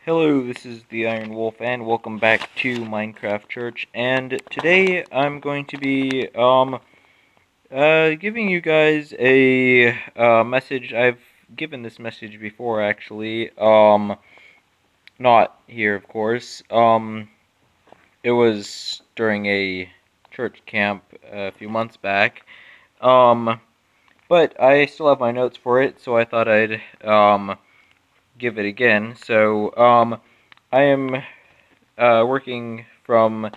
Hello, this is the Iron Wolf, and welcome back to Minecraft Church. And today I'm going to be giving you guys a message. I've given this message before, actually. Not here, of course. It was during a church camp a few months back. But I still have my notes for it, so I thought I'd give it again. So I am working from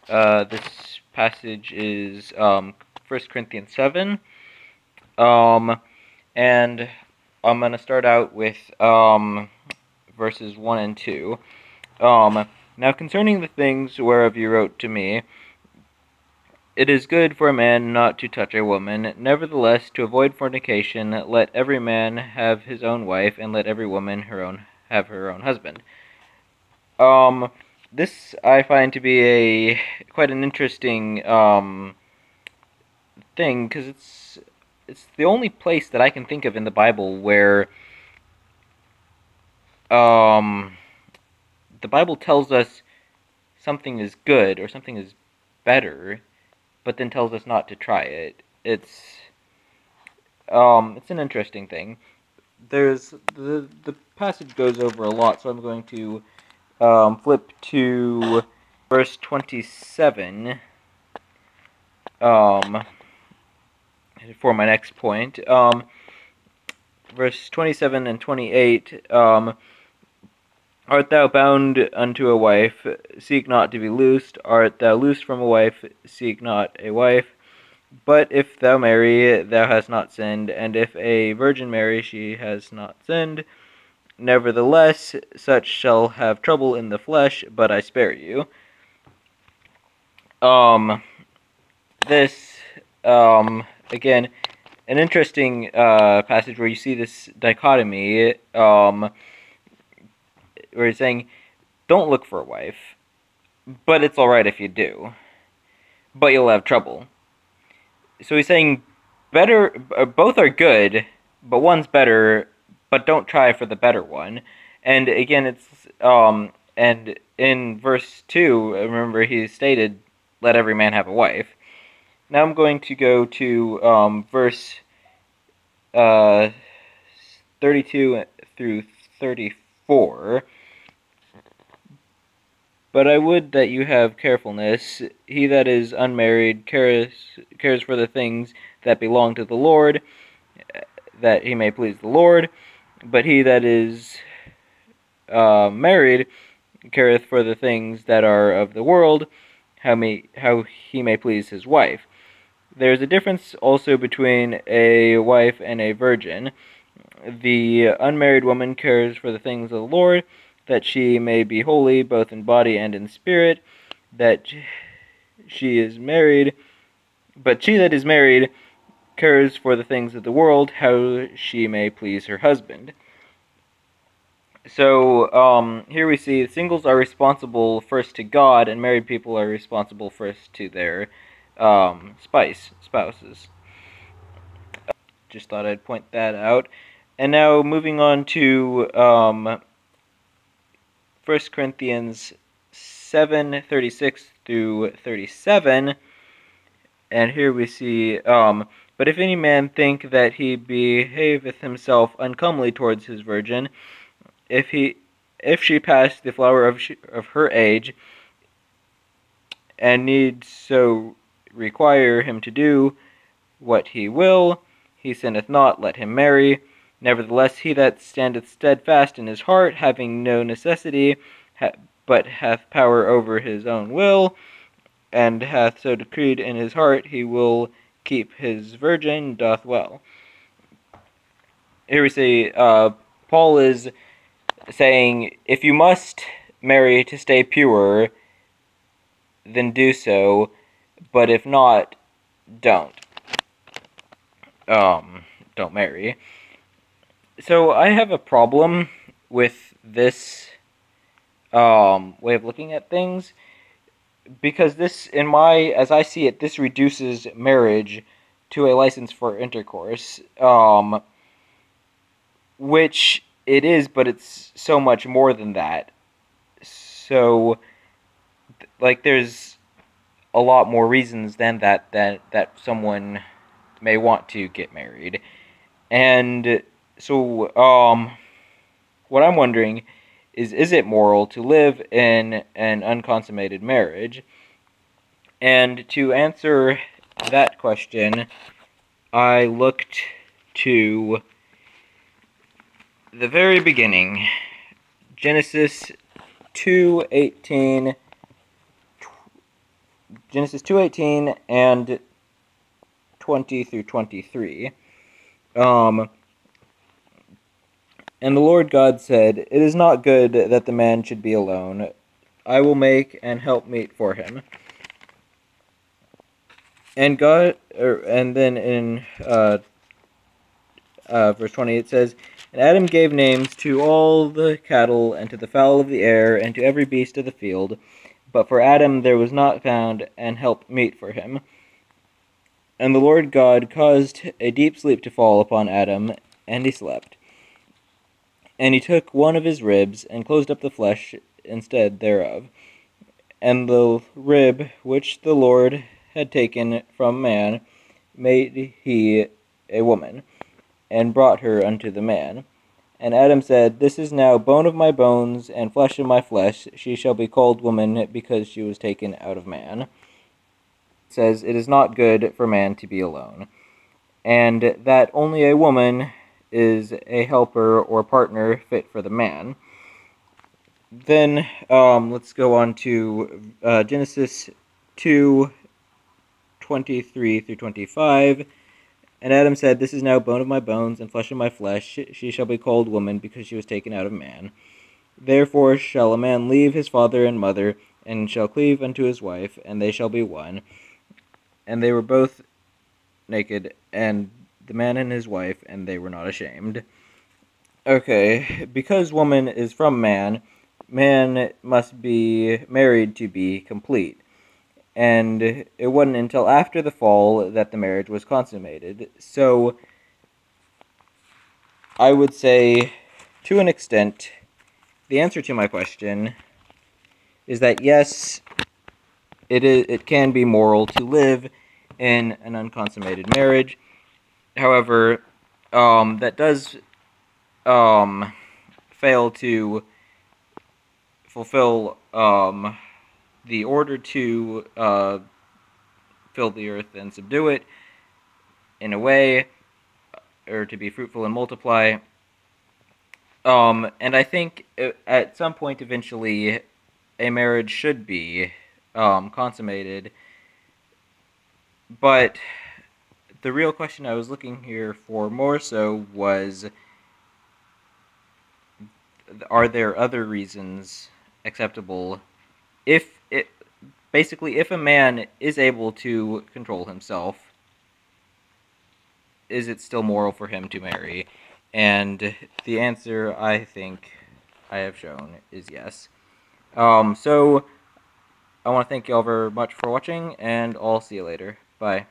this passage is 1 Corinthians 7, and I'm going to start out with verses 1 and 2. Now concerning the things whereof you wrote to me, it is good for a man not to touch a woman. Nevertheless, to avoid fornication, let every man have his own wife, and let every woman have her own husband. This I find to be quite an interesting thing, because it's the only place that I can think of in the Bible where the Bible tells us something is good or something is better, but then tells us not to try it. It's an interesting thing. There's the passage goes over a lot, so I'm going to flip to verse 27 for my next point. Verse 27 and 28, Art thou bound unto a wife? Seek not to be loosed. Art thou loosed from a wife? Seek not a wife. But if thou marry, thou hast not sinned, and if a virgin marry, she has not sinned. Nevertheless, such shall have trouble in the flesh, but I spare you. This, again, an interesting passage where you see this dichotomy, where he's saying, don't look for a wife, but it's alright if you do, but you'll have trouble. So he's saying, both are good, but one's better, but don't try for the better one. And again, it's, and in verse 2, remember he stated, let every man have a wife. Now I'm going to go to verse 32 through 34. But I would that you have carefulness. He that is unmarried cares for the things that belong to the Lord, that he may please the Lord. But he that is married careth for the things that are of the world, how he may please his wife. There is a difference also between a wife and a virgin. The unmarried woman cares for the things of the Lord, that she may be holy both in body and in spirit, that she is married, but she that is married cares for the things of the world, how she may please her husband. So here we see singles are responsible first to God, and married people are responsible first to their spouses. Just thought I'd point that out. And now moving on to 1 Corinthians 7:36 through 37. And here we see, but if any man think that he behaveth himself uncomely towards his virgin, if she pass the flower of her age, and need so require him to do what he will, he sinneth not, let him marry. Nevertheless, he that standeth steadfast in his heart, having no necessity, but hath power over his own will, and hath so decreed in his heart, he will keep his virgin, doth well. Here we see, Paul is saying, if you must marry to stay pure, then do so, but if not, don't. Don't marry. So I have a problem with this way of looking at things, because this, as I see it, this reduces marriage to a license for intercourse, which it is, but it's so much more than that. So, like, there's a lot more reasons than that someone may want to get married. And so, what I'm wondering is it moral to live in an unconsummated marriage? And to answer that question, I looked to the very beginning, Genesis 2:18, Genesis 2:18 and 20 through 23. And the Lord God said, "It is not good that the man should be alone. I will make and help meet for him." And then in verse 20 it says, "And Adam gave names to all the cattle, and to the fowl of the air, and to every beast of the field. But for Adam there was not found an help meet for him. And the Lord God caused a deep sleep to fall upon Adam, and he slept. And he took one of his ribs, and closed up the flesh instead thereof. And the rib which the Lord had taken from man made he a woman, and brought her unto the man. And Adam said, This is now bone of my bones, and flesh of my flesh. She shall be called woman, because she was taken out of man. It says, It is not good for man to be alone. And that only a woman is a helper or partner fit for the man. Then let's go on to Genesis 2:23 through 25. And Adam said, This is now bone of my bones and flesh of my flesh. She shall be called woman, because she was taken out of man. Therefore shall a man leave his father and mother, and shall cleave unto his wife, and they shall be one. And they were both naked, and the man and his wife, and they were not ashamed. Okay, because woman is from man, man must be married to be complete. And it wasn't until after the fall that the marriage was consummated. So, I would say, to an extent, the answer to my question is that yes, it can be moral to live in an unconsummated marriage. However, that does fail to fulfill the order to fill the earth and subdue it in a way, or to be fruitful and multiply. And I think at some point eventually a marriage should be consummated. But the real question I was looking here for more so was, are there other reasons acceptable if a man is able to control himself, is it still moral for him to marry? And the answer, I think I have shown, is yes. So I want to thank you all very much for watching, and I'll see you later. Bye.